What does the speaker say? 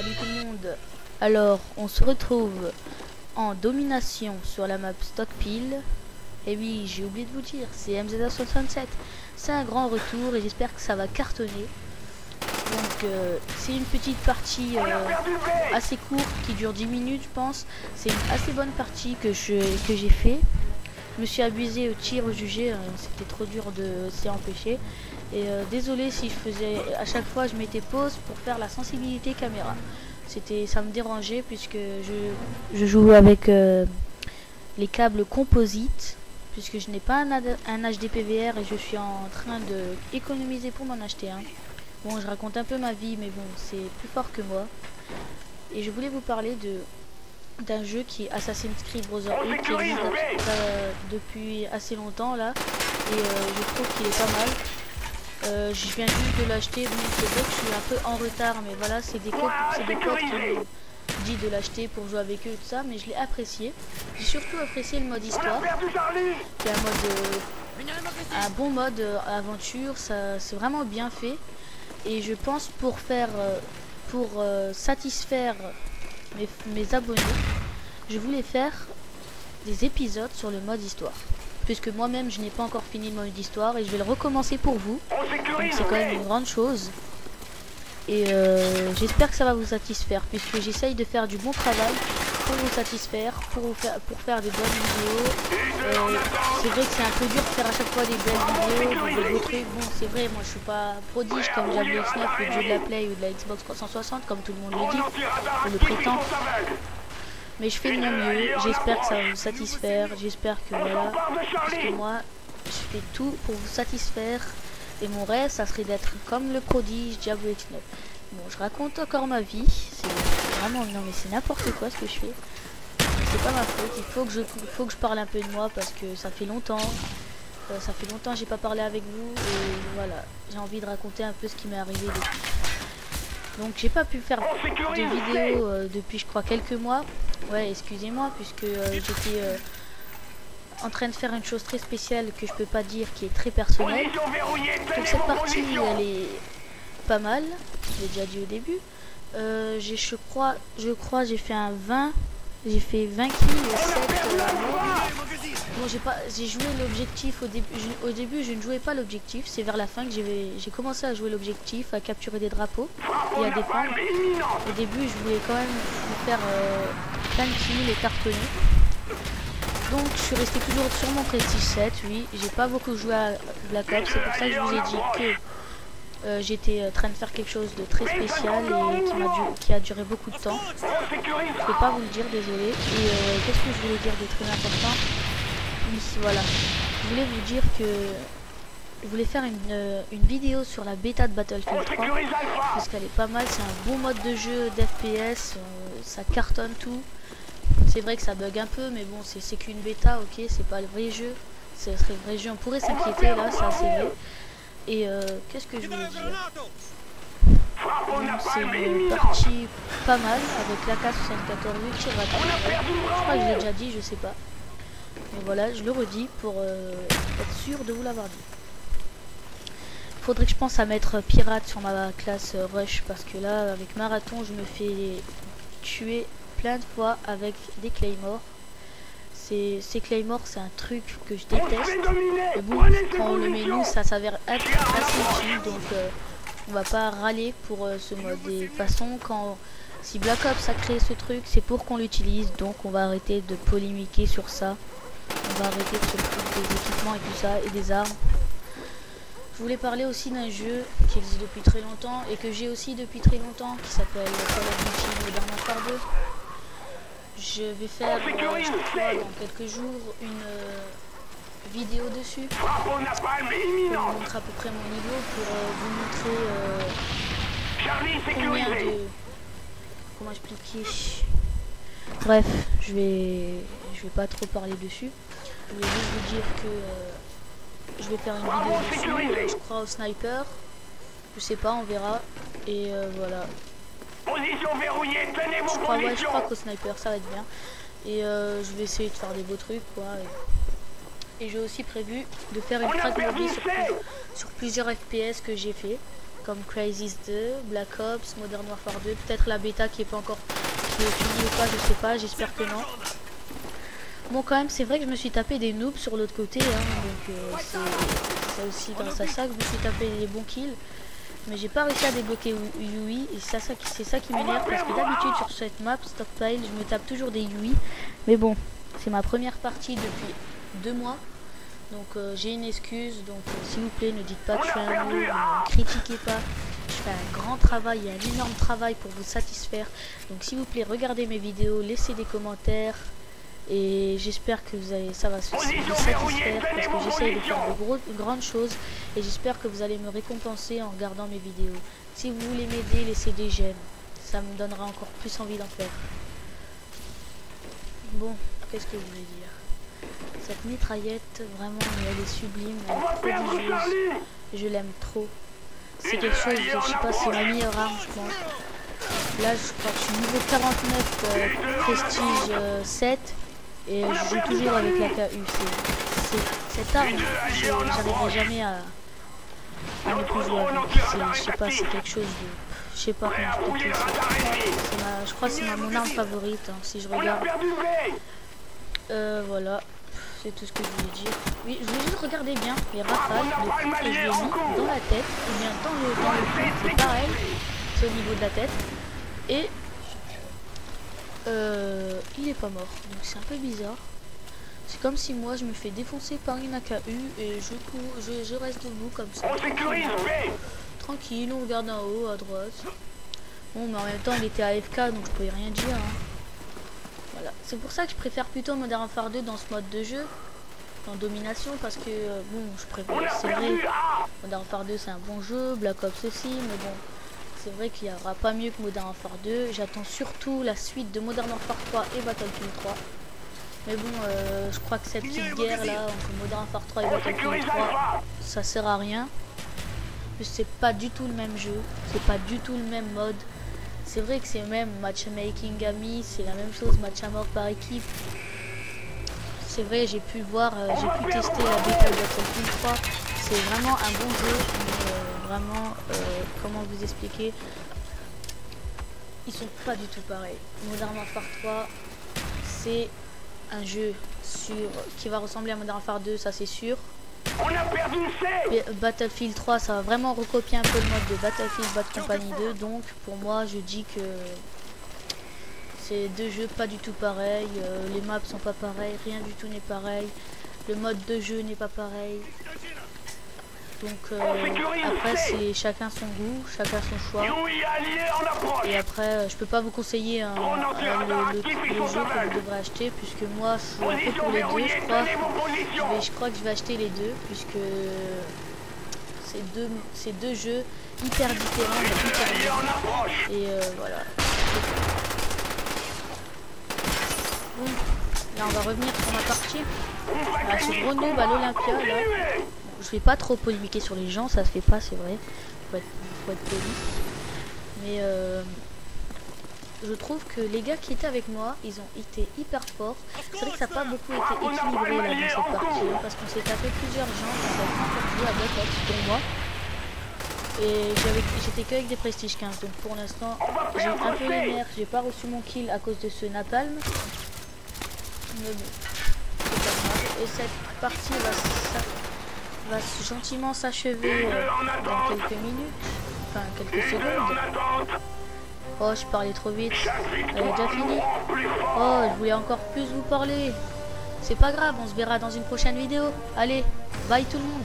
Salut tout le monde. Alors, on se retrouve en domination sur la map Stockpile. Et oui, j'ai oublié de vous dire, c'est MZA67. C'est un grand retour et j'espère que ça va cartonner. Donc, c'est une petite partie assez courte qui dure 10 minutes, je pense. C'est une assez bonne partie que j'ai fait. Je me suis abusé au tir au jugé, c'était trop dur de s'y empêcher. Et désolé si je faisais à chaque fois je mettais pause pour faire la sensibilité caméra. Ça me dérangeait puisque je joue avec les câbles composites, puisque je n'ai pas un HD PVR et je suis en train de économiser pour m'en acheter un. Bon, je raconte un peu ma vie, mais bon, c'est plus fort que moi. Et je voulais vous parler d'un jeu qui est Assassin's Creed Brotherhood, qui existe depuis assez longtemps là, et je trouve qu'il est pas mal. Je viens juste de l'acheter, bon, c'est vrai que je suis un peu en retard, mais voilà, c'est des potes qui m'ont dit de l'acheter pour jouer avec eux et tout ça, mais je l'ai apprécié. J'ai surtout apprécié le mode histoire, qui est un bon mode aventure, c'est vraiment bien fait. Et je pense pour satisfaire mes abonnés, je voulais faire des épisodes sur le mode histoire, puisque moi-même je n'ai pas encore fini le mode histoire et je vais le recommencer pour vous, donc c'est quand même une grande chose. Et j'espère que ça va vous satisfaire, puisque j'essaye de faire du bon travail pour vous satisfaire, pour faire des bonnes vidéos. C'est vrai que c'est un peu dur de faire à chaque fois des belles vidéos, des beaux trucs. Bon, c'est vrai, moi je suis pas prodige comme Diablo X9 ou le jeu de la Play ou de la Xbox 360 comme tout le monde le dit, ou le prétend. Mais je fais de mon mieux, j'espère que ça va vous satisfaire, j'espère que voilà, parce que moi je fais tout pour vous satisfaire. Et mon rêve, ça serait d'être comme le prodige Diablo X9. Bon, je raconte encore ma vie. C'est vraiment, non mais c'est n'importe quoi ce que je fais. C'est pas ma faute. Il faut que je parle un peu de moi parce que ça fait longtemps. Ça fait longtemps que j'ai pas parlé avec vous. Et voilà, j'ai envie de raconter un peu ce qui m'est arrivé depuis. Donc j'ai pas pu faire de vidéo depuis je crois quelques mois. Ouais, excusez-moi puisque j'étais en train de faire une chose très spéciale que je peux pas dire, qui est très personnelle. Donc cette partie elle est pas mal, je l'ai déjà dit au début. Je crois j'ai fait un 20, j'ai fait 20 kills et 7 bon, j'ai joué l'objectif au début je ne jouais pas l'objectif, c'est vers la fin que j'ai commencé à jouer l'objectif, à capturer des drapeaux et à défendre. Au début je voulais quand même faire plein de kills et cartonner. Donc je suis resté toujours sur mon Prestige 7, oui, j'ai pas beaucoup joué à Black Ops, c'est pour ça que je vous ai dit que j'étais en train de faire quelque chose de très spécial et qui a duré beaucoup de temps. Je peux pas vous le dire, désolé. Et qu'est-ce que je voulais dire de très important? Oui, voilà, je voulais vous dire que je voulais faire une vidéo sur la bêta de Battlefield 3, parce qu'elle est pas mal, c'est un bon mode de jeu d'FPS, ça cartonne tout. C'est vrai que ça bug un peu, mais bon, c'est qu'une bêta, ok, c'est pas le vrai jeu. Ce serait le vrai jeu, on pourrait s'inquiéter là, ça c'est vrai. Et qu'est-ce que je voulais dire? C'est une partie pas mal avec l'AK-74, le tir à terre. Je crois que je l'ai déjà dit, je sais pas. Mais voilà, je le redis pour être sûr de vous l'avoir dit. Faudrait que je pense à mettre pirate sur ma classe rush, parce que là, avec marathon, je me fais tuer plein de fois avec des claymores. Ces claymores, c'est un truc que je déteste. Mais bon, quand on le met nous, ça s'avère être assez utile, donc on va pas râler pour ce mode. Et de toute façon, si Black Ops a créé ce truc, c'est pour qu'on l'utilise, donc on va arrêter de polémiquer sur ça. On va arrêter de se foutre des équipements et tout ça, et des armes. Je voulais parler aussi d'un jeu qui existe depuis très longtemps et que j'ai aussi depuis très longtemps, qui s'appelle Call of Duty Modern Warfare 2. Je vais faire, je crois, dans quelques jours, une vidéo dessus pour vous montrer à peu près mon niveau, pour vous montrer combien de... Comment expliquer? Bref, je vais pas trop parler dessus. Je voulais juste vous dire que je vais faire une vidéo dessus, je crois au sniper. Je sais pas, on verra. Et voilà. Position verrouillée, tenez-vous. Je crois qu'au sniper ça va être bien. Et je vais essayer de faire des beaux trucs quoi. Et j'ai aussi prévu de faire une frag sur plusieurs FPS que j'ai fait. comme Crysis 2, Black Ops, Modern Warfare 2, peut-être la bêta qui est pas encore qui est finie ou pas, je sais pas, j'espère que non. Bon, quand même, c'est vrai que je me suis tapé des noobs sur l'autre côté, hein, donc c'est aussi grâce à ça que je me suis tapé des bons kills. Mais j'ai pas réussi à débloquer Yui, et c'est ça qui m'énerve, parce que d'habitude sur cette map Stockpile, je me tape toujours des Yui. Mais bon, c'est ma première partie depuis 2 mois. Donc j'ai une excuse, donc s'il vous plaît ne dites pas que je fais un noob, ne critiquez pas, je fais un grand travail, il y a un énorme travail pour vous satisfaire. Donc s'il vous plaît regardez mes vidéos, laissez des commentaires et j'espère que ça va vous satisfaire parce que j'essaye de faire de grandes choses et j'espère que vous allez me récompenser en regardant mes vidéos. Si vous voulez m'aider, laissez des j'aime, ça me donnera encore plus envie d'en faire. Bon, qu'est-ce que je voulais dire? Cette mitraillette, vraiment, elle est sublime, elle est prodigieuse. Je l'aime trop. C'est quelque chose, je sais pas, c'est ma meilleure arme, je pense. Là, je crois que je suis niveau 49, prestige 7. Et je joue toujours avec la KU. Cette arme, j'arriverai jamais à ne plus jouer avec. Je sais pas, c'est quelque chose de... Je sais pas comment expliquer ça. Je crois que c'est mon arme favorite, hein, si je regarde. Voilà. C'est tout ce que je voulais dire. Oui, je voulais juste regarder bien les rafales de coups que je lui ai mis dans la tête. Ou bien dans le cou, c'est pareil. C'est au niveau de la tête. Et il est pas mort. Donc c'est un peu bizarre. C'est comme si moi je me fais défoncer par une AKU et je reste debout comme ça. Tranquille, on regarde en haut, à droite. Bon, mais en même temps il était AFK donc je pouvais rien dire. Hein. Voilà. C'est pour ça que je préfère plutôt Modern Warfare 2 dans ce mode de jeu, en domination, parce que bon, je préfère, c'est vrai, Modern Warfare 2 c'est un bon jeu, Black Ops aussi, mais bon, c'est vrai qu'il n'y aura pas mieux que Modern Warfare 2. J'attends surtout la suite de Modern Warfare 3 et Battlefield 3. Mais bon, je crois que cette petite guerre là entre Modern Warfare 3 et Battlefield 3, ça sert à rien. C'est pas du tout le même jeu, c'est pas du tout le même mode. C'est vrai que c'est même matchmaking amis, c'est la même chose, match à mort par équipe. C'est vrai, j'ai pu voir, j'ai pu tester la bêta de Battlefield 3. C'est vraiment un bon jeu, mais vraiment, comment vous expliquer, ils sont pas du tout pareils. Modern Warfare 3, c'est un jeu qui va ressembler à Modern Warfare 2, ça c'est sûr. On a perdu le Battlefield 3, ça va vraiment recopier un peu le mode de Battlefield Bad Company 2. Donc pour moi je dis que c'est deux jeux pas du tout pareils. Les maps sont pas pareilles, rien du tout n'est pareil. Le mode de jeu n'est pas pareil. Donc après c'est chacun son goût, chacun son choix. Et après je peux pas vous conseiller le jeu que vous devrez acheter, puisque moi je suis un peu pour les deux, je crois que je vais acheter les deux, puisque c'est deux jeux hyper différents mais hyper bien. Et voilà. Bon, là on va revenir sur ma partie. Voilà, ce gros noob à l'Olympia là. Je vais pas trop polémiquer sur les gens, ça se fait pas, c'est vrai. Faut être poli. Mais je trouve que les gars qui étaient avec moi, ils ont été hyper forts. C'est vrai que ça n'a pas beaucoup été équilibré là dans cette partie, hein, parce qu'on s'est tapé plusieurs gens qui ont encore joué à Black Ops pour moi. Et j'étais qu'avec des Prestige 15, donc pour l'instant j'ai un peu les nerfs, j'ai pas reçu mon kill à cause de ce napalm. Mais bon, c'est pas grave. Et cette partie va gentiment s'achever dans quelques minutes, enfin quelques secondes. Oh, je parlais trop vite. Elle est déjà finie. Oh, je voulais encore plus vous parler. C'est pas grave, on se verra dans une prochaine vidéo. Allez, bye tout le monde.